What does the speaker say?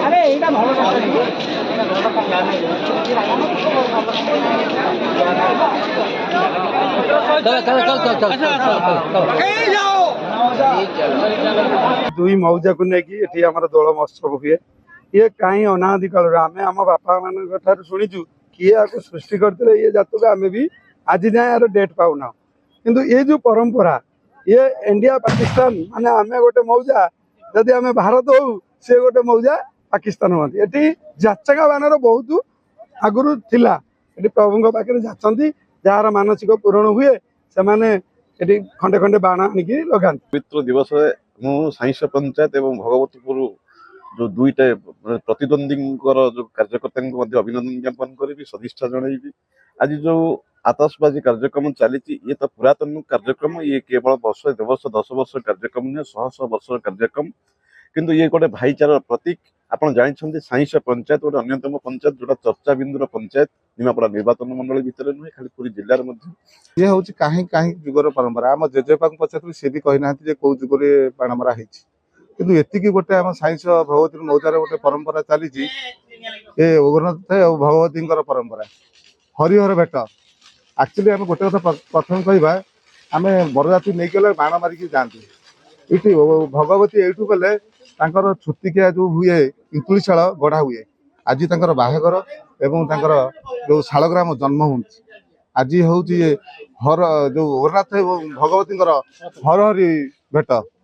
আরে এইটা ভালো दुई मौजा को लेकिन आम दोल महोत्सव हुए ये कहीं अनादि काल आम आम बापा मान शुणीचु किए आपको सृष्टि करते ये जात को आम भी आज जाए यार डेट पाऊना किंतु ये जो परंपरा ये इंडिया पाकिस्तान माने आम गोटे मौजा जदि आम भारत हो सी गोटे मौजा पाकिस्तान हमें ये जाचका बानर बहुत आगुरी थिला ये प्रभु पाखे जाचती जार मानसिक पूरण हुए से माने खंडे खंडे बाण आनिकी लगा पवित्र दिवस साइंस पंचायत एवं भगवतीपुर जो दुईटा प्रतिद्वंदी जो कार्यकर्ता अभिनंदन ज्ञापन करी सदिच्छा जनइबी आज जो आतशबाजी कार्यक्रम चली ये तो पुरातन कार्यक्रम ये केवल वर्ष 2 वर्ष 10 वर्ष कार्यक्रम नुहे 100 वर्ष कार्यक्रम किंतु ये गोटे भाईचार प्रतीक आप जानते साइंस पंचायत गोटे अन्यतम पंचायत जोटा चर्चा बिंदुर पंचायत निमापड़ा निर्वाचन मंडल भितर नुहे खाली पूरी जिलार ये हूँ कहीं कहीं जुगर परंपरा आम जेजेपा पचार सी भी कही ना कौ जुगे बाण मरा किंतु एतिकी गोटे आम साइंस भगवती मौजार गोटे परंपरा चली ये उग्रनाथ भगवती परंपरा हरिहर भेट एक्चुअली आम गोटे कथा प्रथम कहवा आम बरजाती नहीं गले बाण मारिकी जाती ये भगवती यू गले छुतिकिया जो हुए इंतुशाल गढ़ा हुए आज बाहागर एवं जो शालग्राम जन्म हो आज हूँ हर जो उग्रनाथ भगवती हरहरी भेट